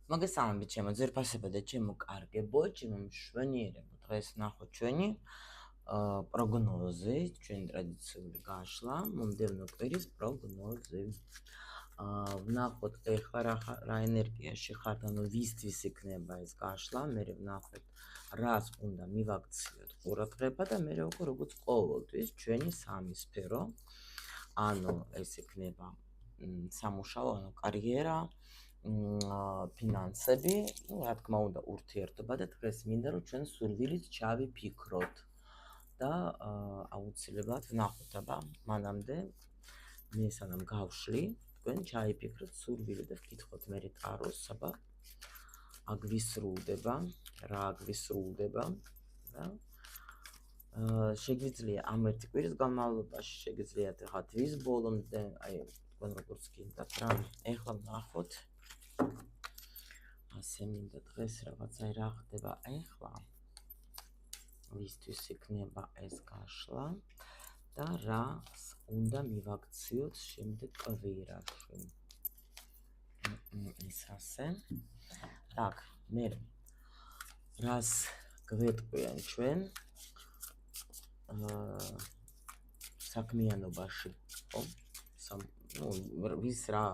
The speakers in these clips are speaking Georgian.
მოგესალმებით ჩემო ძვირფასებო და ჩემო კარგებო, ჩემო მშვენიერებო. დღეს ნახოთ ჩვენი პროგნოზი, ჩვენი ტრადიციული გაშლა, მომდევნო კვირის პროგნოზი. ვნახოთ ეხლა რა ენერგიაში ხართ, ანუ ვისთვის იქნება ეს გაშლა, მერე ვნახოთ რას უნდა მივაქციოთ ყურადღება და მერე უკვე როგორც ყოველთვის ჩვენი სამი სფერო, ანუ ეს იქნება სამუშაო, ანუ კარიერა, ფინანსები, რა თქმა უნდა, ურთიერთობა და დღეს მინდა რომ ჩვენ სურვილით ჩავიფიქროთ და აუცილებლად ვნახოთ, აბა, მანამდე მე სანამ გავშლი, თქვენ ჩაიფიქროთ სურვილი და ვკითხოთ მერე ტაროს, აბა, აგვისრულდება, რა აგვისრულდება და შეგვიძლია ამ ერთი კვირის განმავლობაში, შეგიძლიათ ახლა თვის ბოლომდე, აი, თქვენ როგორც გინდათ რა, ეხლა ვნახოთ ასე მინდა დღეს რაღაცა რა ხდება ეხლა ვისთვის იქნება ეს გაშლა და რას უნდა მივაქციოთ შემდეგ კვირაში. ეს ასე. Так, მე რას გვეტყვიან ჩვენ საქმიანობაში, ხო? ვის რა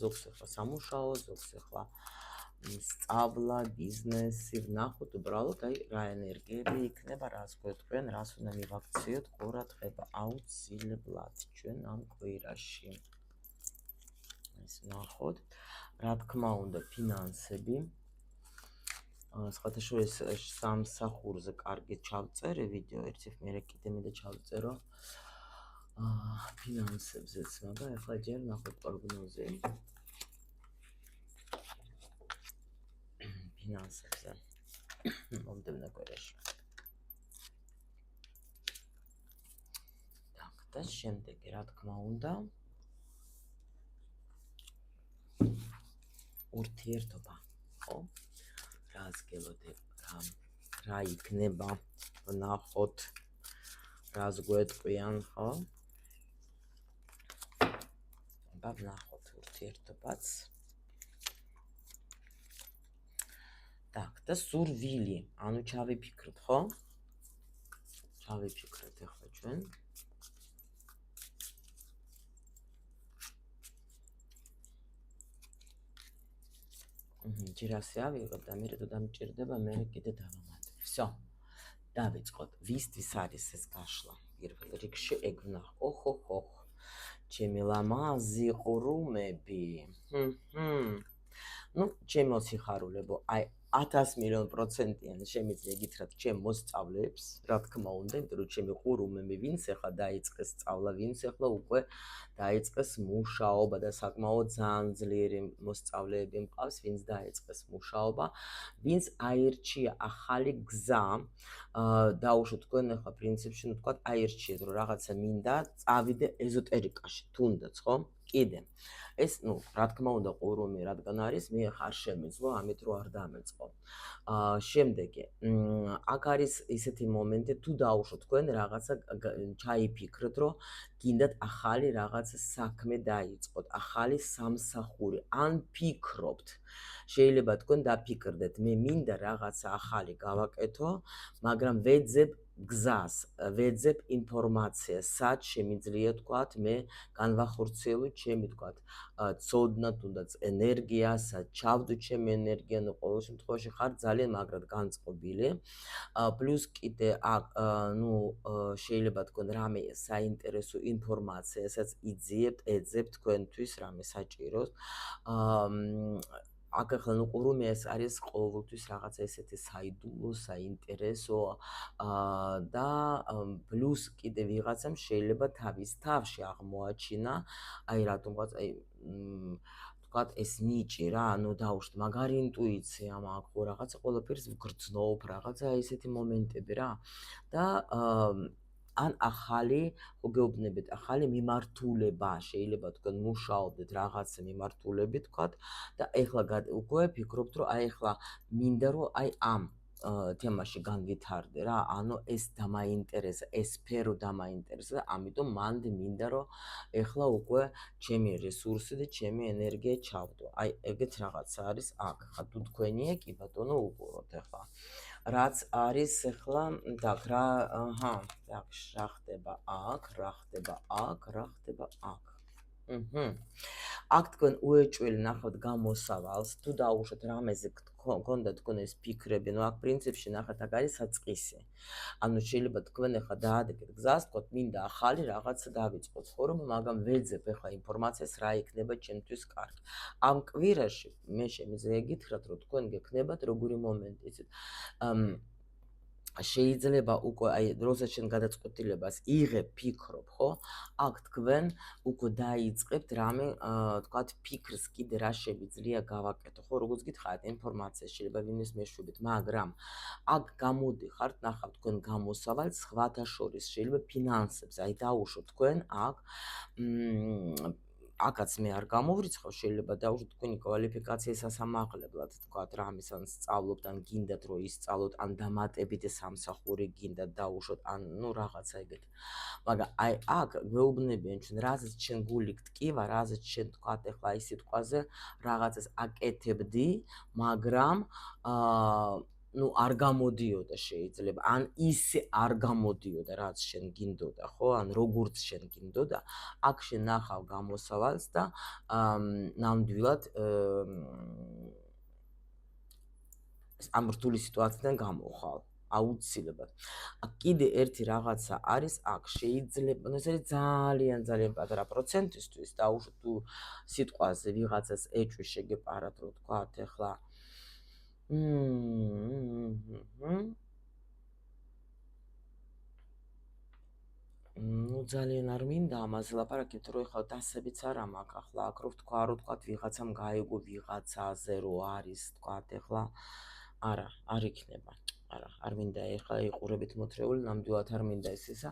ზოგს ახლა სამუშაო, ზოგს ახლა სწავლა, ბიზნესი, ვნახოთ უბრალოდ აი რა ენერგიები იქნება, რას გვეტყვიან, რას უნდა მივაქციოთ ყურადღება აუცილებლად ჩვენ ამ კვირაში. ეს ვნახოთ, რა თქმა უნდა, ფინანსები. სხვათაშორის სამსახურზე კარგი ჩავწერე ვიდეო, ერთი მერე კიდე მინდა ჩავწერო ფინანსებზეც, მაგრამ ახლა ჯერ ვნახოთ პროგნოზი. ფინანსებზე მომდევნო კვირაში. Так, და შემდეგი რა თქმა უნდა ურთიერთობა, ხო? რას გელოდებ, რა იქნება, ვნახოთ, რას გვეტყვიან, ხო? აბა ვნახოთ ურთიერთობაც. Так, და სურვილი, ანუ ჩავიფიქროთ, ხო? ჩავიფიქროთ ახლა ჩვენ. ჯერ ასე ავიღოთ და მერე თუ დამჭირდება, მერე კიდე დავამატებ. всё. დავიწყოთ. ვისთვის არის ეს გაშლა? პირველ რიგში ეგ ვნახ. ოხოხო. ჩემი ლამაზი ყრუმები. ну, ჩემო სიხარულებო, აი 1000,000,000% შემიძლია გითხრათ ჩემ მოსწავლეებს, რა თქმა უნდა, იმიტომ რომ ჩემი ყრუმები ვინც ახლა დაიწყეს სწავლა, ვინც ახლა უკვე დაიწყეს მუშაობა და საკმაოდ ძალიან ძლიერი მოსწავლეები მყავს, ვინც დაიწყეს მუშაობა, ვინც აირჩია ახალი გზა, დაუშვოთ თქვენ ახლა პრინციპში, ну, თქვათ აირჩიეთ რომ რაღაცა მინდა, წავიდე ეზოტერიკაში, თუნდაც, ხო? კიდე. ეს, ну, რა თქმა უნდა, ყურუმი რადგან არის, მე ხარ შემეძლო, ამით რო არ დამეწყო. შემდეგი, აქ არის ისეთი მომენტი, თუ დაუშვოთ თქვენ რაღაცა ჩაიფიქროთ, რომ გინდათ ახალი რაღაცა საქმე დაიწყოთ, ახალი სამსახური, ან ფიქრობთ. შეიძლება თქვენ დაფიქრდეთ, მე მინდა რაღაცა ახალი გავაკეთო, მაგრამ ვეძებ გზას, ვეძებ ინფორმაციას, სად შემიძლია თქვათ, მე განვახორციელო ჩემი თქვათ, ცოდნა, თუნდაც ენერგია, სად ჩავდო ჩემი ენერგია, ну, ყოველ შემთხვევაში ხარ ძალიან მაგრად განწყობილი. პლუს კიდე ну, შეიძლება თქვენ რამე საინტერესო ინფორმაციასაც იძიებთ, ეძებთ თქვენთვის რამე საჭიროს. აქ ახლა ну ყურუმი ეს არის ყოველთვის რაღაცა ესეთი საიდუმლო, საინტერესო და პლუს კიდე ვიღაცამ შეიძლება თავის თავში აღმოაჩინა, აი რატომღაც აი თქვათ ეს ნიჭი რა, ანუ დაუშვით მაგარი ინტუიცია მაქვს, ხო რაღაცა ყველაფერს ვგრძნობ, რაღაცა ესეთი მომენტები რა და ან ახალი, ხო გეუბნებით, ახალი მიმართულება, შეიძლება თქვენ მუშაობდეთ რაღაცა მიმართულებით, თქვათ და ეხლა უკვე ფიქრობთ, რომ აი ეხლა მინდა რომ აი ამ თემაში განვითარდე რა, ანუ ეს დამაინტერესა, ეს სფერო დამაინტერესა და ამიტომ მანდ მინდა რომ ეხლა უკვე ჩემი რესურსი და ჩემი ენერგია ჩავდო. აი ეგეთ რაღაცა არის აქ. ხა თუ თქვენია კი ბატონო უყუროთ ეხლა. რაც არის ეხლა так რა, აჰა, так რა ხდება აქ, რა ხდება აქ, რა ხდება აქ. აქ თქვენ უეჭველი ნახავთ გამოსავალს, თუ დაუშვათ რამეზე გქონდა თქვენ ეს ფიქრები, ნუ აქ პრინციპში ნახეთ აქ არის საწყისი. ანუ შეიძლება თქვენ ახლა დაადგეთ გზას, თქვათ მინდა ახალი რაღაცა დავიწყოთ, ხო რომ მაგამ ვეძებ ახლა ინფორმაციას რა იქნება ჩემთვის კარგი. ამ კვირაში მე შემიძლია გითხრათ რომ თქვენ გექნებათ როგორი მომენტი, იცით? შეიძლება უკვე აი როცა შენ გადაწყვეტილებას იღებ, ფიქრობ, ხო? აქ თქვენ უკვე დაიწყებთ რამე, თქვათ ფიქრს კიდე რა შეიძლება გავაკეთო, ხო? როგორც გითხარით, ინფორმაცია შეიძლება ვინმეს მეშვიდეთ, მაგრამ აქ გამოდიხართ, ნახავთ თქვენ გამოსავალს, სხვათა შორის შეიძლება ფინანსებს, აი დაუშვოთ თქვენ აქ აქაც მე არ გამოვრიცხავ, შეიძლება დავუშვოთ თქვენი კვალიფიკაციის სასამაღლებლად, თქვათ რამის ან სწავლობთ, ან გინდათ რომ ისწავლოთ, ან დამატებით სამსახური გინდათ დავუშვოთ, ან ნუ რაღაცა ეგეთი. მაგრამ აი აქ გვეუბნებიან ჩვენ, რაზეც შენ გული გტკივა, რაზეც შენ თქვათ ახლა აი სიტყვაზე რაღაცას აკეთებდი, მაგრამ ну არ გამოდიოდა შეიძლება ან ისე არ გამოდიოდა რაც შენ გინდოდა ხო ან როგორც შენ გინდოდა აქ შენ ნახავ გამოსავალს და ნამდვილად ამ რთული სიტუაციიდან გამოხვალ აუცილებლად. აქ კიდე ერთი რაღაცა არის აქ შეიძლება ეს არის ძალიან პატარა პროცენტისთვის დაუშვათ თუ სიტყვაზე ვიღაცას ეჭვი შეგეპარათ რომ თქვათ ახლა ну ძალიან არ მინდა ამაზე ლაპარაკეთ, რომ ეხლა დასებიც არ მაქვს ახლა აქ რო ვთქვა, რომ თქვათ ვიღაცამ გაიგო ვიღაცაზე რო არის, თქვათ ეხლა არა, არ იქნება. არა, არ მინდა ეხლა იყურებით მოთრეული, ნამდვილად არ მინდა ეს ისა.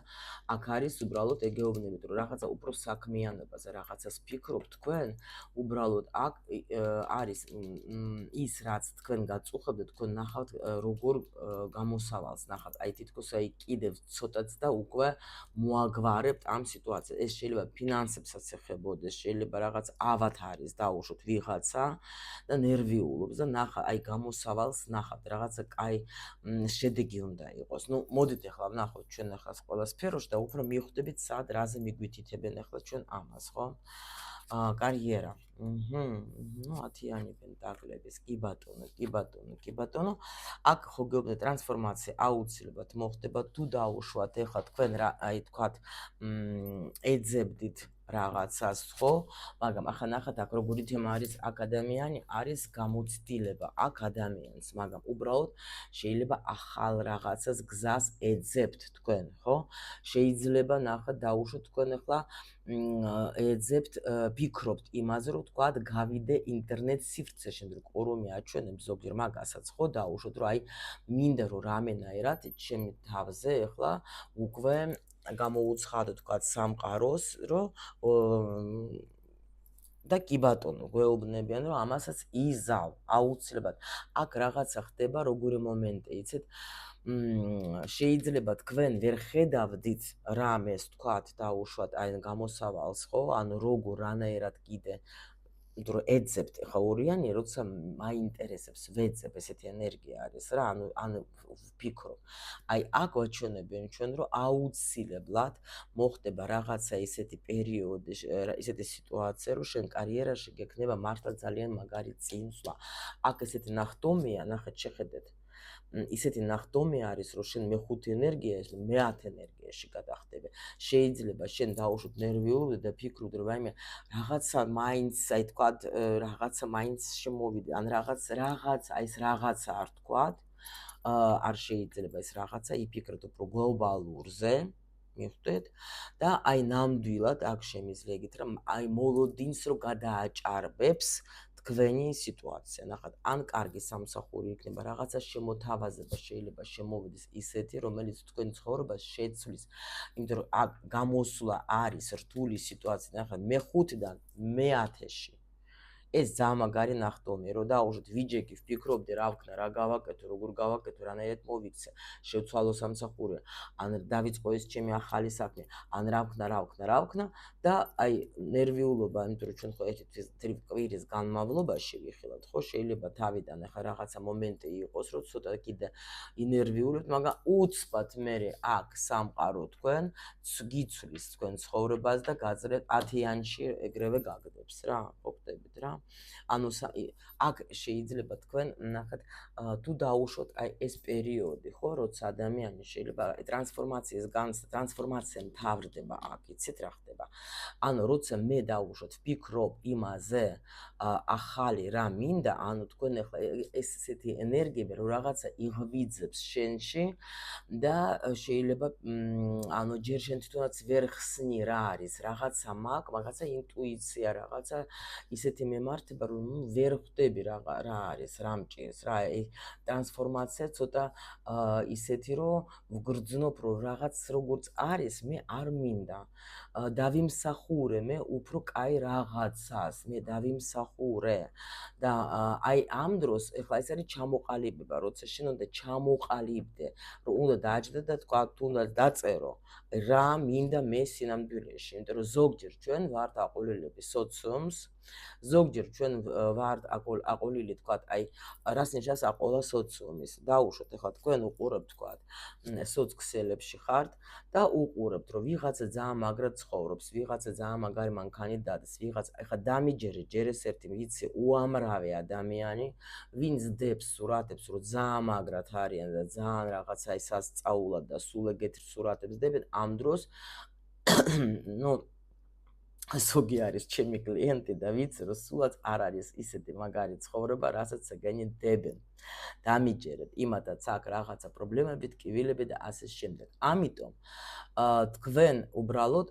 აქ არის უბრალოდ ეგეუბნებით, რომ რაღაცა უფრო საქმიანობაზე რაღაცას ფიქრობთ თქვენ, უბრალოდ აქ არის ის რაც თქვენ გაწუხებთ, თქვენ ნახავთ როგორ გამოსავალს ნახავთ. აი თითქოს აი კიდევ ცოტაც და უკვე მოაგვარებთ ამ სიტუაციას. ეს შეიძლება ფინანსებსაც ეხებოდეს, შეიძლება რაღაც ავათ არის დაუშვოთ ვიღაცა და ნერვიულობს და ნახა აი გამოსავალს ნახავთ რაღაცა კაი შედეგი უნდა იყოს. ნუ მოდით ახლა ვნახოთ ჩვენ ახლა ყველა სფეროში და უფრო მივხვდებით სად რაზე მიგვითითებენ ახლა ჩვენ ამას, ხო? კარიერა. ну ათიანებენ დაგლების. კი ბატონო. აქ ხო გეუბნეთ ტრანსფორმაცია აუცილებლად მოხდება თუ დაუშვათ ახლა თქვენ რა აი თქვათ ეძებდით რაღაცას, ხო? მაგრამ ახლა ნახეთ აქ როგორი თემა არის აკადემიანი, არის გამოცდილება აქ ადამიანს, მაგრამ უბრალოდ შეიძლება ახალ რაღაცას გზას ეძებთ თქვენ, ხო? შეიძლება ნახეთ დაუშვოთ თქვენ ახლა ეძებთ, ფიქრობთ იმაზე, რომ თქვათ გავიდე ინტერნეტ სივრცეში, რომ კორომი აჩვენებს ზოგიერთ მაგასაც, ხო, დაუშვოთ, რომ აი მინდა რომ რამენაირად ჩემი თავზე ახლა უკვე გამოუცხადო თქვათ სამყაროს, რომ და კი ბატონო, გვეუბნებიან, რომ ამასაც იზავ, აუცილებლად. აქ რაღაცა ხდება, როგორი მომენტი, იცით? შეიძლება თქვენ ვერ ხედავდით რამეს, თქვათ, დაუშვათ, აი გამოსავალს, ხო? ანუ როგორ რანაირად კიდე იმიტომ რომ ეძებთ ხა ორიანი, როცა მაინტერესებს ვეძებ, ესეთი ენერგია არის რა, ანუ ვფიქრობ. აი აქ ვაჩვენებენ ჩვენ, რომ აუცილებლად მოხდება რაღაცა ისეთი პერიოდი, ისეთი სიტუაცია, რომ შენ კარიერაში გექნება მართლა ძალიან მაგარი წინსვლა. აქ ესეთი ნახტომია, ნახეთ, შეხედეთ. ისეთი ნახტომი არის, რომ შენ მე-5 ენერგია, მე-10 ენერგიაში გადახდები. შეიძლება შენ დაუშვოთ ნერვიულობდი და ფიქრობდი, რომ რაიმე რაღაცა მაინც, აი თქვათ, რაღაცა მაინც შემოვიდე, ან რაღაც აი ეს რაღაცა არ თქვათ, არ შეიძლება ეს რაღაცა იფიქროთ უფრო გლობალურზე, მიხვდეთ? და აი ნამდვილად აქ შემიძლია გითხრა, აი მოლოდინს რო გადააჭარბებს თქვენი სიტუაცია. ნახეთ, ან კარგი სამსახური იქნება, რაღაცა შემოთავაზება შეიძლება შემოვიდეს ისეთი, რომელიც თქვენ ცხოვრებას შეცვლის. იმიტომ რომ აქ გამოსვლა არის რთული სიტუაცია. ნახეთ, მე-5-დან მე-10-ში. ეს ძალიან მაგარი ნახტომია, რომ დაუშვათ ვიჯექი, ვფიქრობდი რა ვქნა, რა გავაკეთო, როგორ გავაკეთო, რანაირად მოვიქცე, შევცვალო სამსახური, ან დავიწყო ეს ჩემი ახალი საქმე, ან რა ვქნა და აი ნერვიულობა, იმიტომ რომ ჩვენ ხო ერთ-ერთი კვირის განმავლობაში ვიხილავთ, ხო, შეიძლება თავიდან ახლა რაღაცა მომენტი იყოს, რომ ცოტა კიდე ინერვიულებთ, მაგრამ უცბად მე აქ სამყარო თქვენ გიცვლის თქვენ ცხოვრებას და გაძლევთ 10-იანში ეგრევე გაგდებს რა, ხო ხდებით რა. ანუ აქ შეიძლება თქვენ ნახეთ თუ დაუშვოთ აი ეს პერიოდი, ხო, როცა ადამიანი შეიძლება ტრანსფორმაცია მთავრდება აქ, იცით რა ხდება? ანუ როცა მე დაუშვოთ ვფიქრობ იმაზე, ახალი რა მინდა, ანუ თქვენ ახლა ესეთი ენერგიები რომ რაღაცა იღვიძებს შენში და შეიძლება ანუ ჯერ შენ თვითონაც ვერ ხსნი რა არის, რაღაცა მაქვს, რაღაცა ინტუიცია, რაღაცა ისეთი მემართება რომ ვერ ხვდები რა არის, რა მჭირს, რა ტრანსფორმაცია ცოტა ისეთი რომ ვგრძნობ რომ რაღაც როგორც არის, მე არ მინდა. დავიმსახურე მე უფრო კაი რაღაცას, მე დავიმსახურე და აი ამ დროს ეხლა ეს არის ჩამოყალიბება, როცა შენ უნდა ჩამოყალიბდე, რომ უნდა დააჭდე და თქვა თუ უნდა დაწერო რა მინდა მე სინამდვილეში, იმიტომ რომ ზოგჯერ ჩვენ ვართ აყოლილები სოციუმს, ზოგჯერ ჩვენ ვართ აყოლილი თქვა აი რას ნიშნავს აყოლა სოციუმის, დაუშვოთ ეხლა თქვენ უყურებთ თქვა სოციქსელებში ხართ და უყურებთ რომ ვიღაცა ძალიან მაგრად ცხოვრობს, ვიღაცა ძალიან მაგარი მანქანით დადეს, ვიღაცა ეხლა დამიჯერე ჯერ ეს ერთი ვიცი უამრავი ადამიანი, ვინც დებს სურათებს, რომ ძალიან მაგრად არიან და ძალიან რაღაცა სასწაულად და სულ ეგეთი სურათებს დებენ, ამ დროს ნუ ზოგი არის ჩემი კლიენტი და ვიცი რომ სულაც არ არის ისეთი მაგარი ცხოვრება, რასაც ეგენი დებენ. დამიჯერეთ, იმათაც აქ რაღაცა პრობლემები, ტკივილები და ასე შემდეგ. ამიტომ თქვენ უბრალოდ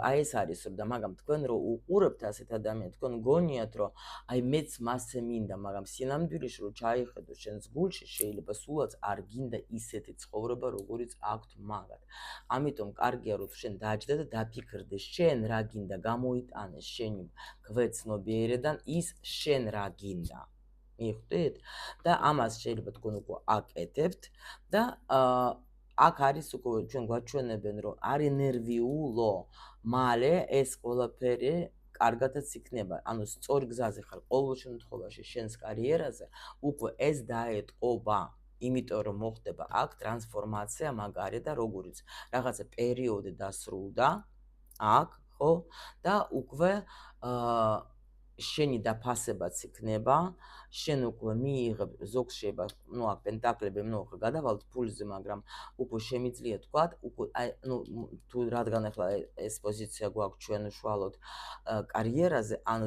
აი ეს არის რომ და მაგრამ თქვენ რო უყურებთ ასეთ ადამიანს, თქვენ გონიათ რომ აი მეც მასე მინდა, მაგრამ სინამდვილეში რო ჩაიხედო შენს გულში, შეიძლება სულაც არ გინდა ისეთი ცხოვრება, როგორიც აქვთ მაგათ. ამიტომ კარგია რომ შენ დააჭდე და დაფიქრდე შენ რა გინდა გამოიტანე შენი გვეცნობიერებიდან ის შენ რა გინდა. მიხვდით? და ამას შეიძლება თქვენ უკვე აკეთებთ და აქ არის უკვე ჩვენ გვაჩვენებენ რომ არის ნერვიულო, მალე ეს ყველაფერი კარგადაც იქნება. ანუ სწორი გზაზე ხარ ყოველ შემთხვევაში შენს კარიერაზე, უკვე ეს დაეტყობა. იმიტომ რომ მოხდება აქ ტრანსფორმაცია მაგარი და როგორიც რაღაცა პერიოდი დასრულდა აქ, ხო? და უკვე შენი დაფასებაც იქნება, შენ უკვე მიიღებ ზოგს შეიძლება, ნუ აქ პენტაკლები mnoho გადავალთ ფულზე, მაგრამ უკვე შემიძლია თქვა, უკვე აი ნუ თუ რადგან ახლა ეს პოზიცია გვაქვს ჩვენ უშუალოდ კარიერაზე, ანუ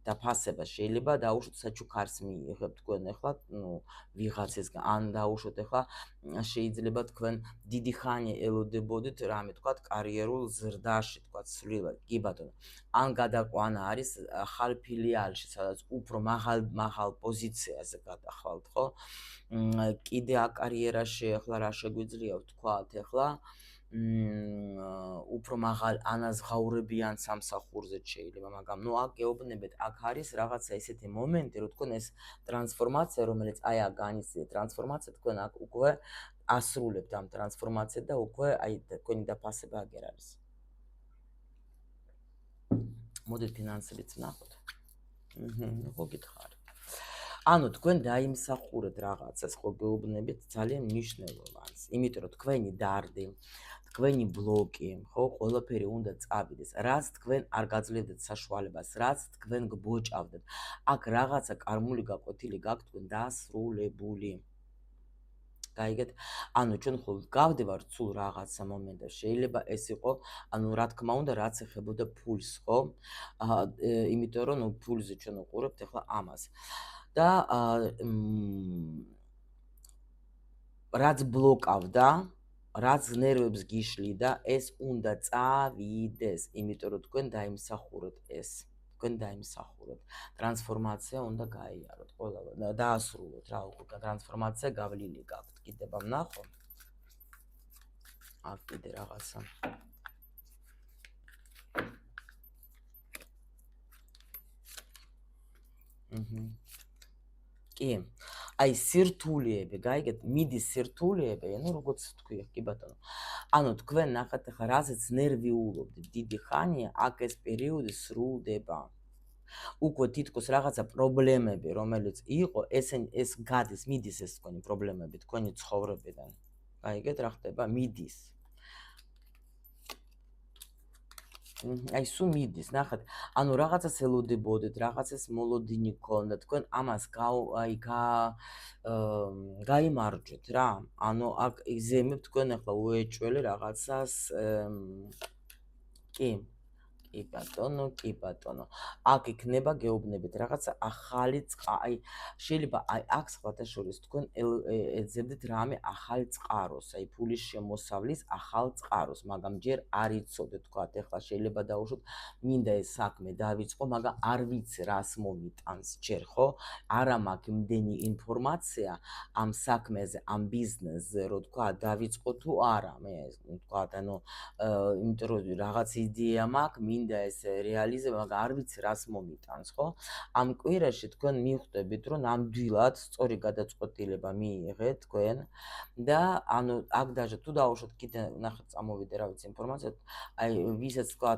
დაფასება შეიძლება დაუშვოთ საჩუქარს მიიღებ თქვენ ახლა, ნუ ვიღაცისგან, ან დაუშვოთ ახლა შეიძლება თქვენ დიდი ხანი ელოდებოდით რამე თქვა კარიერულ ზრდაში, თქვა ცვლილად, კი ბატონო. ან გადაყვანა არის ახალ ფილიალში, სადაც უფრო მაღალ პოზიციაზე გადახვალთ, ხო? კიდე აქ კარიერაში ახლა რა შეგვიძლია ვთქვათ ახლა უფრო მაღალ ანაზღაურებიან სამსახურზე შეიძლება, მაგრამ ნუ აქ გეუბნებით, აქ არის რაღაცა ისეთი მომენტი, რომ თქვენ ეს ტრანსფორმაცია, რომელიც აი აქ განიცდიეთ ტრანსფორმაცია, თქვენ აქ უკვე ასრულებთ ამ ტრანსფორმაციას და უკვე აი თქვენი დაფასება აგერ არის. მოდით ფინანსებიც ვნახოთ. ხო გითხარ. ანუ თქვენ დაიმსახურეთ რაღაცას, ხო გეუბნებით ძალიან მნიშვნელოვანს, იმიტომ რომ თქვენი დარდი, თქვენი ბლოკი, ხო, ყველაფერი უნდა წავიდეს, რაც თქვენ არ გაძლევდეთ საშუალებას, რაც თქვენ გბოჭავდეთ. აქ რაღაცა კარმული გაკვეთილი გაქვთ თქვენ დასრულებული. გაიგეთ? ანუ ჩვენ ხო გავდივართ სულ რაღაცა მომენტში. შეიძლება ეს იყო, ანუ რა თქმა უნდა, რაც ეხებოდა ფულს, ხო? იმიტომ რომ ნუ ფულზე ჩვენ უყურებთ ახლა ამას. და რაც ბლოკავდა, რაც ნერვებს გიშლიდა, ეს უნდა წავიდეს, იმიტომ რომ თქვენ დაიმსახურეთ ეს. თქვენ დაიმსახურეთ. ტრანსფორმაცია უნდა გაიაროთ, ყველა დაასრულოთ რა, უკვე ტრანსფორმაცია გავლილი გაქვთ. კიდება ვნახო. აქ კიდე რაღაცა. კი, აი სირთულეები, გაიგეთ, მიდის სირთულეები, ანუ როგორც თქვი, კი ბატონო. ანუ თქვენ ნახეთ ახლა რაზეც ნერვიულობდით დიდი ხანია, აქ ეს პერიოდი სრულდება. უკვე თითქოს რაღაცა პრობლემები, რომელიც იყო, ეს გადის, მიდის ეს თქვენი პრობლემები თქვენი ცხოვრებიდან. გაიგეთ რა ხდება? მიდის. აი სულ მიდის, ნახეთ, ანუ რაღაცას ელოდებოდეთ, რაღაცას მოლოდინი გქონდა, თქვენ ამას გაიმარჯვეთ რა. ანუ აქ იზემებთ თქვენ ახლა უეჭველი რაღაცას, კი ბატონო. აქ იქნება გეუბნებით რაღაცა ახალი აი შეიძლება აი აქ სხვათაშორის თქვენ ეძებდით რამე ახალ წყაროს, აი ფულის შემოსავლის ახალ წყაროს, მაგრამ ჯერ არ იცოდეთ თქვათ, ახლა შეიძლება დაუშვოთ, მინდა ეს საქმე დავიწყო, მაგრამ არ ვიცი რას მომიტანს ჯერ, ხო? არა მაქვს იმდენი ინფორმაცია ამ საქმეზე, ამ ბიზნესზე, რომ თქვა დავიწყო თუ არა, მე თქვა, ანუ იმიტომ რომ რაღაც იდეა მაქვს, მინდა ეს რეალიზება, მაგრამ არ ვიცი რას მომიტანს, ხო? ამ კვირაში თქვენ მიხვდებით, რომ ნამდვილად სწორი გადაწყვეტილება მიიღეთ თქვენ და ანუ აქ დაჟე თუ დაუშვოთ კიდე ნახეთ წამოვიდე რა ვიცი ინფორმაცია, აი ვისაც თქვა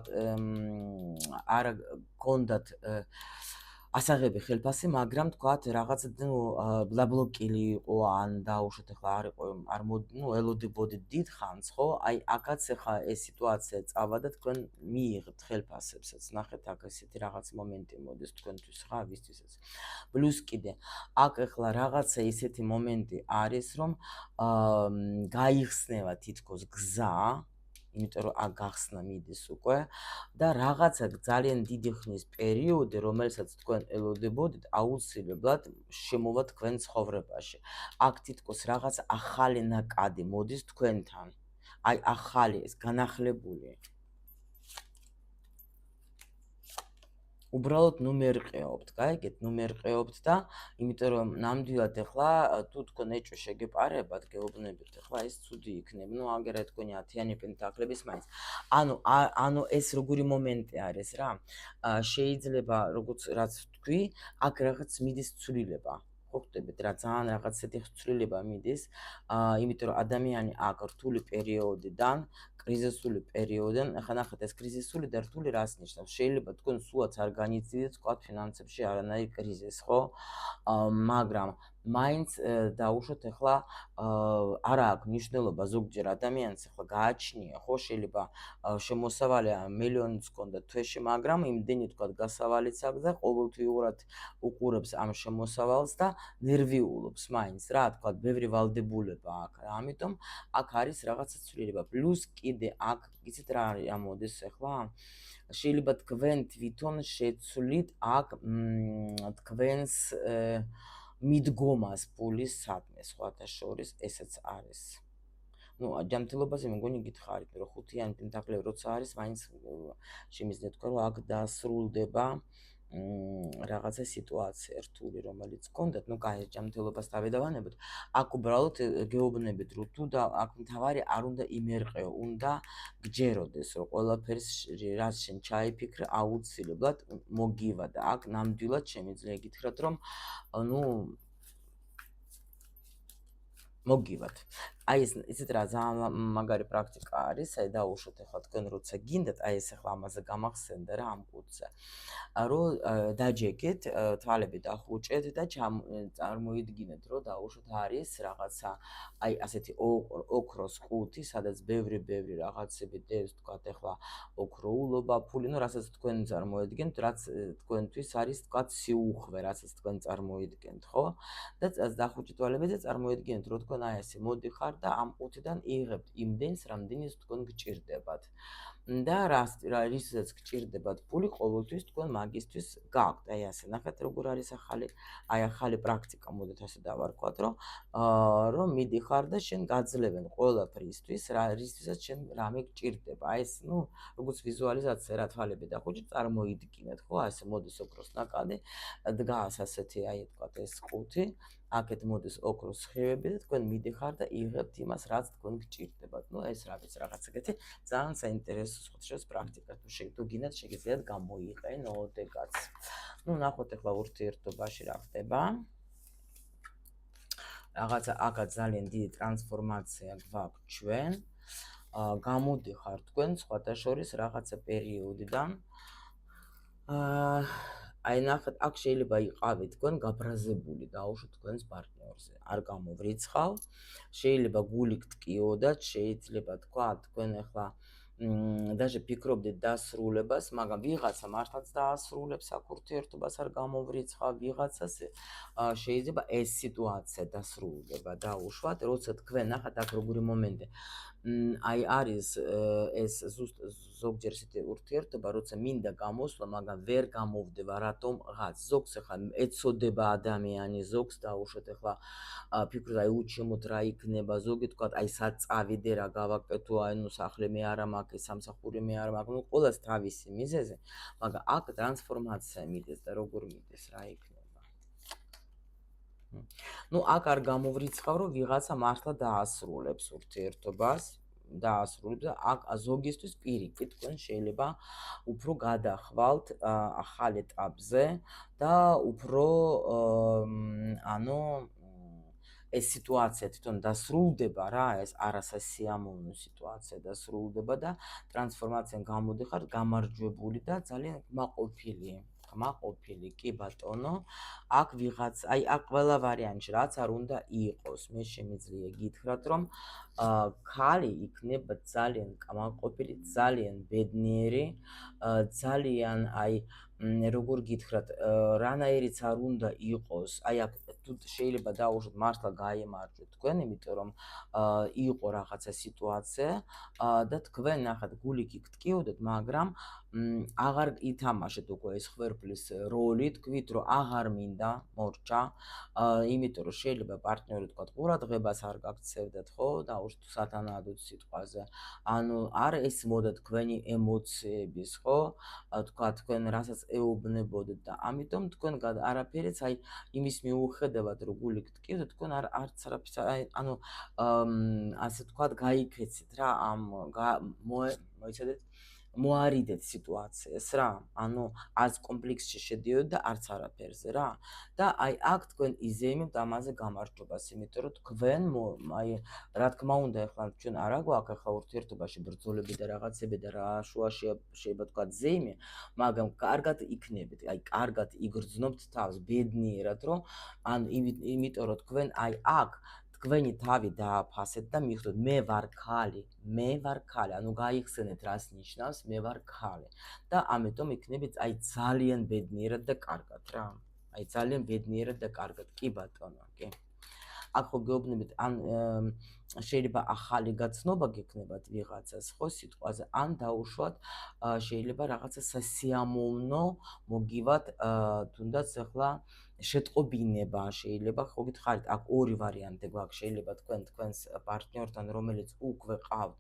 არ გქონდათ ასაღები ხელფასი, მაგრამ თქვათ რაღაც ბლაბლოკილი იყო, ან დაუშვოთ ახლა არ იყო, არ ელოდებოდით დიდ ხანს, ხო? აი აქაც ახლა ეს სიტუაცია წავა და თქვენ მიიღებთ ხელფასებსაც. ნახეთ, აქ ესეთი რაღაც მომენტი მოდის თქვენთვის, ხა, ვისთვისაც. პლუს კიდე, აქ ახლა რაღაცა ისეთი მომენტი არის, რომ გაიხსნება თითქოს გზა, იმიტომ რომ აქ გახსნა მიდის უკვე და რაღაცა ძალიან დიდი ხნის პერიოდი, რომელსაც თქვენ ელოდებოდით, აუცილებლად შემოვა თქვენ ცხოვრებაში. აქ თითქოს რაღაც ახალი ნაკადი მოდის თქვენთან. აი ახალი ეს განახლებული. უბრალოდ მერყეობთ, გაიგეთ, მერყეობთ და იმიტომ რომ ნამდვილად ახლა თუ თქვენ ეჭვი შეგეპარებათ, გეუბნებით, ახლა ეს ცუდი იქნება, ნუ აგერა თქვენი 10-იანი პენტაკლების მაინც. ანუ ეს როგორი მომენტი არის რა? შეიძლება როგორც რაც თქვი, აქ რაღაც მიდის ცვლილება. ხო ხტებით რა, ძალიან რაღაც ესეთი ცვლილება მიდის, იმიტომ რომ ადამიანი აქ რთული პერიოდიდან კრიზისული პერიოდიდან, ახლა ნახეთ ეს კრიზისული და რთული რას ნიშნავს? შეიძლება თქვენ სულაც არ განიცდიდეთ თქვა ფინანსებში არანაირი კრიზისი, ხო? მაგრამ მაინც დაუშვოთ ახლა არა აქვს მნიშვნელობა ზოგჯერ ადამიანს ახლა გააჩნია, ხო, შეიძლება შემოსავალი მილიონიც ჰქონდა თვეში, მაგრამ იმდენი თქვა გასავალიც აქვს და ყოველთვიურად უყურებს ამ შემოსავალს და ნერვიულობს მაინც რა, თქვა ბევრი ვალდებულება აქვს. ამიტომ აქ არის რაღაცა ცვლილება. პლუს კიდე აქ იცით რა ამოდის ახლა? შეიძლება თქვენ თვითონ შეცვლით აქ თქვენს მიდგომას პულის სადმე, სხვათა შორის ესეც არის. ნუ ჯანმრთელობაზე მეგონი გითხარით, რომ ხუთიანი პენტაკლები როცა არის, მაინც შემიძლია თქვა, რომ აქ დასრულდება რაღაცა სიტუაცია რთული, რომელიც გქონდათ, ნუ კაი, ჯანმრთელობას დავედავანებოთ. აქ უბრალოდ გეუბნებით, რომ თუ და აქ მთავარი არ უნდა იმერყეო, უნდა გჯეროდეს, რომ ყველაფერს რაც შენ ჩაიფიქრე, აუცილებლად მოგივა და აქ ნამდვილად შემიძლია გითხრათ, რომ ნუ მოგივათ. აი ეს იცით რა ძალიან მაგარი პრაქტიკა არის, აი დაუშვოთ ახლა თქვენ როცა გინდათ, აი ეს ახლა ამაზე გამახსენდა რა ამ კურსზე. რომ დაჯეკეთ, თვალები დახუჭეთ და წარმოიდგინეთ, რომ დაუშვოთ არის რაღაცა აი ასეთი ოქროს ყუთი, სადაც ბევრი რაღაცები დევს, თქვათ ახლა ოქროულობა, ფული, ნუ რასაც თქვენ წარმოედგენთ, რაც თქვენთვის არის, თქვათ სიუხვე, რასაც თქვენ წარმოიდგენთ, ხო? და დახუჭით თვალები და წარმოედგინეთ, რომ თქვენ აი ესე მოდიხარ და ამ ყუთიდან იღებთ იმდენს, რამდენიც თქვენ გჭირდებათ. და რისთვისაც გჭირდებათ ფული, ყოველთვის თქვენ მაგისთვის გაქვთ. აი ასე ნახეთ, როგორ არის ახალი პრაქტიკა, მოდით ასე დავარქვათ, რომ მიდიხარ და შენ გაძლევენ ყველაფრისთვის, რისთვისაც შენ რამე გჭირდება. აი ეს, ნუ, როგორც ვიზუალიზაცია, რა თვალები დახუჭით, წარმოიდგინეთ, ხო, ასე მოდის ოქროს ნაკადი, დგას ასეთი, აი თქვათ ეს ყუთი. აქეთ მოდის ოქროს სხივები და თქვენ მიდიხარ და იღებთ იმას, რაც თქვენ გჭირდებათ. ნუ ეს რა ვიცი, რაღაც ეგეთი ძალიან საინტერესო ეს სხვადასხვა პრაქტიკა თუ გინდათ შეგიძლიათ გამოიყენოდეთ. ნუ ნახოთ ახლა ურთიერთობაში რა ხდება. რაღაცა აქაც ძალიან დიდი ტრანსფორმაცია გვაქვს ჩვენ. გამოდიხარ თქვენ სხვადასხვა რაღაცა პერიოდიდან. აი ნახეთ, აქ შეიძლება იყავით თქვენ გაბრაზებული დაუშვით თქვენს პარტნიორზე. არ გამოვრიცხავ. შეიძლება გული გტკიოდათ, შეიძლება თქვა თქვენ ახლა даже ფიქრობდეთ დასრულებას, მაგრამ ვიღაცა მართლაც დაასრულებს აქ ურთიერთობას, არ გამოვრიცხავ ვიღაცას. შეიძლება ეს სიტუაცია დასრულდება დაუშვათ, როცა თქვენ ნახეთ აქ როგორი მომენტი. აი არის ეს ზოგჯერ ისეთი ურთიერთობა, როცა მინდა გამოსვლა, მაგრამ ვერ გამოვდება, რატომღაც. ზოგს ახლა ეცოდება ადამიანი, ზოგს დაუშვათ ახლა ფიქრობ აი უჩემოთ რა იქნება, ზოგი თქვა აი სად წავიდე რა გავაკეთო, აი ნუ სახლი მე არა მაქვს, სამსახური მე არა მაქვს, ნუ ყოველს თავისი მიზეზი, მაგრამ აქ ტრანსფორმაცია მიდის და როგორ მიდის რა იქნება. ნუ აქ არ გამოვრიცხავ, რომ ვიღაცა მართლა დაასრულებს ურთიერთობას. დაასრულებს და აქ ზოგისთვის პირიქით თქვენ შეიძლება უფრო გადახვალთ ახალ ეტაპზე და უფრო ანუ ეს სიტუაცია თვითონ დასრულდება რა, ეს არასასიამოვნო სიტუაცია დასრულდება და ტრანსფორმაციიდან გამოდიხარ გამარჯვებული და ძალიან კმაყოფილი, კი ბატონო. აქ ვიღაც, აი აქ ყველა ვარიანტში რაც არ უნდა იყოს, მე შემიძლია გითხრათ, რომ ქალი იქნება ძალიან კმაყოფილი, ძალიან ბედნიერი, ძალიან აი როგორ გითხრათ, რანაირიც არ უნდა იყოს, აი აქ თუ შეიძლება დაუშვათ მართლა გაიმარჯვეთ თქვენ, იმიტომ რომ იყო რაღაცა სიტუაცია და თქვენ ნახეთ გული გიგტკიოდეთ, მაგრამ აღარ ითამაშეთ უკვე ეს ხვერპლის როლი, თქვით რომ აღარ მინდა მორჩა, იმიტომ რომ შეიძლება პარტნიორი თქვა ყურადღებას არ გაქცევდეთ, ხო, დაუშვათ სათანადოდ სიტყვაზე. ანუ არ ესმოდა თქვენი ემოციების, ხო? თქვა თქვენ რასაც ეუბნებოდეთ და ამიტომ თქვენ არაფერიც აი იმის მიუხედავად რომ გული გტკიოდეთ, თქვენ არც არაფერს ანუ ასე თქვათ გაიქეცით რა ამ მოიცადეთ მოარიდეთ სიტუაციას რა, ანუ არც კომპლექსში შედიოდეთ და არც არაფერზე რა. და აი აქ თქვენ იზეიმებთ ამაზე გამარჯვებას, იმიტომ რომ თქვენ აი რა თქმა უნდა ახლა ჩვენ არა გვაქვს ახლა ურთიერთობაში ბრძოლები და რაღაცები და რა შუაში შეიძლება თქვა ზეიმე, მაგრამ კარგად იქნებით, აი კარგად იგრძნობთ თავს ბედნიერად, რომ ან იმიტომ რომ თქვენ აი აქ თქვენი თავი დააფასეთ და მიხვდეთ მე ვარ ქალი, ანუ გაიხსენეთ რას ნიშნავს მე ვარ ქალი და ამიტომ იქნებით აი ძალიან ბედნიერად და კარგად რა. აი ძალიან ბედნიერად და კარგად, კი ბატონო, კი. აქ ხო გეუბნებით, ან შეიძლება ახალი გაცნობა გექნებათ ვიღაცას, ხო, სიტყვაზე, ან დაუშვათ შეიძლება რაღაცა სასიამოვნო მოგივათ, თუნდაც ახლა შეტყობინება შეიძლება, ხო გითხარით, აქ ორი ვარიანტი გვაქვს, შეიძლება თქვენს პარტნიორთან, რომელიც უკვე ყავთ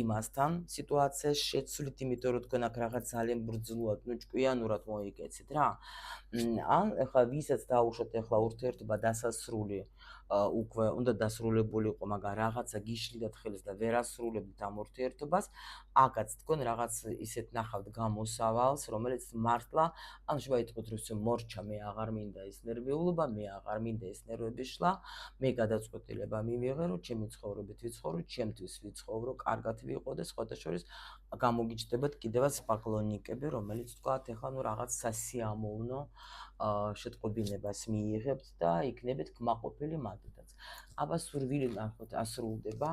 იმასთან სიტუაციას შეცვლით, იმიტომ რომ თქვენ აქ რაღაც ძალიან ბრძნულად, ნუ ჭკვიანურად მოიკეცით რა. ან ახლა ვისაც დაუშვათ ახლა ურთიერთობა დასასრული უკვე უნდა დასრულებულიყო, მაგრამ რაღაცა გიშლიდათ ხელს და ვერ ასრულებთ ამ ურთიერთობას, აქაც თქვენ რაღაც ისეთ ნახავთ გამოსავალს, რომელიც მართლა, ანუ შეიძლება იტყვით, რომ მორჩა, მე აღარ მინდა ეს ნერვიულობა, მე აღარ მინდა ეს ნერვების შლა, მე გადაწყვეტილება მივიღე, რომ ჩემი ცხოვრებით ვიცხოვრო, ჩემთვის ვიცხოვრო, კარგად ვიყო და სხვადასხვა გამოგიჩნდებათ კიდევაც პაკლონიკები, რომელიც თქვათ, ახლა ნუ რაღაც სასიამოვნო შეტყობინებას მიიღებთ და იქნებით კმაყოფილი მადლაც. აბა სურვილი ნახოთ ასრულდება.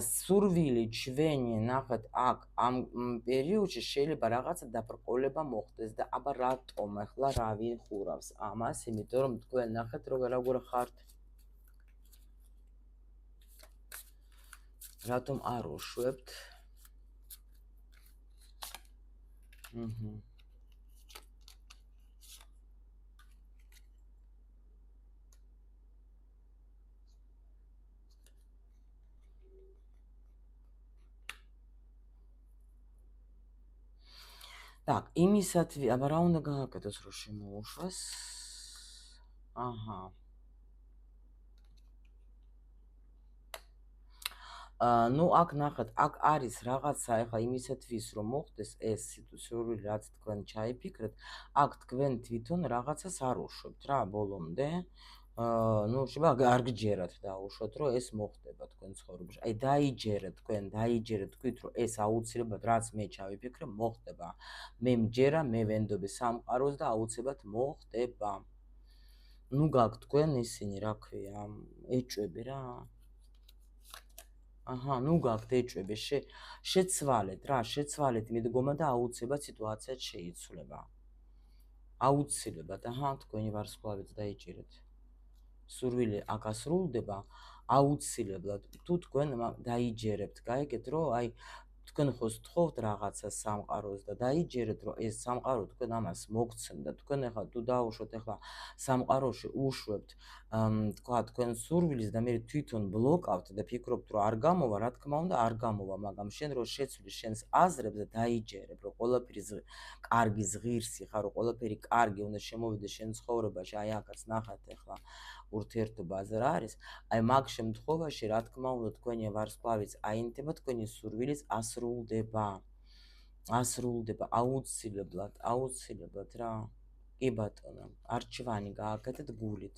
სურვილი ჩვენი ნახეთ აქ ამ პერიოდში შეიძლება რაღაცა დაბრკოლება მოხდეს და აბა რატომ ახლა რა ვიხურავს ამას, იმიტომ რომ თქვენ ნახეთ როგორ ხართ. რატომ არ უშვებთ? Так, იმისათვი, აბა რა უნდა გააკეთოს რომ შემოუშვას? აჰა. ნუ აქ ნახეთ, აქ არის რაღაცა ეხლა იმისათვის რომ მოხდეს ეს სურვილი რაც თქვენ ჩაიფიქრეთ, აქ თქვენ თვითონ რაღაცას არ უშვებთ რა ბოლომდე. ნუ შეიძლება არ გჯერათ დაუშვოთ რომ ეს მოხდება თქვენ ცხოვრებაში. აი დაიჯერეთ თქვენ, დაიჯერეთ თქვით რომ ეს აუცილებლად რაც მე ჩავიფიქრე მოხდება. მე მჯერა, მე ვენდობი სამყაროს და აუცილებლად მოხდება. ნუ გაქვთ თქვენ ისინი რა ქვია, ეჭვები რა. აჰა, ნუ გაქვთ ეჭვები, შეცვალეთ რა, შეცვალეთ მიდგომა და აუცილებლად სიტუაცია შეიცვლება. აუცილებლად, აჰა, თქვენი ვარსკვლავიც დაიჭირეთ. სურვილი აქ ასრულდება, აუცილებლად თუ თქვენ დაიჯერებთ, გაიგეთ რომ აი თქვენ ხო სთხოვთ რაღაცა სამყაროს და დაიჯერეთ რომ ეს სამყარო თქვენ ამას მოგცემ და თქვენ ახლა თუ დაუშვოთ ახლა სამყაროში უშვებთ თქვა თქვენ სურვილის და მე თვითონ ბლოკავთ და ფიქრობთ რომ არ გამოვა, რა თქმა უნდა არ გამოვა, მაგრამ შენ რო შეცვლის შენს აზრებს და დაიჯერებ რომ ყველაფერი კარგი ზღირსი ხარ, რომ ყველაფერი კარგი უნდა შემოვიდეს შენ ცხოვრებაში, აი აქაც ნახეთ ახლა ურთიერთობაზე რა არის, აი მაგ შემთხვევაში რა თქმა უნდა თქვენი ვარსკვლავიც აინთება, თქვენი სურვილიც ასრულდება. ასრულდება აუცილებლად რა. კი ბატონო, არჩევანი გააკეთეთ გულით.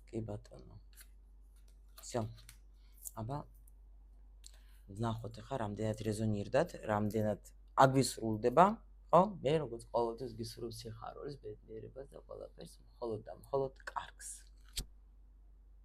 კი ბატონო. всё. აბა ვნახოთ ახლა რამდენად რეზონირდათ, რამდენად აგვისრულდება, ხო? მე როგორც ყოველთვის გისურვებ სიხარულის, ბედნიერებას და ყველაფერს მხოლოდ და მხოლოდ კარგს.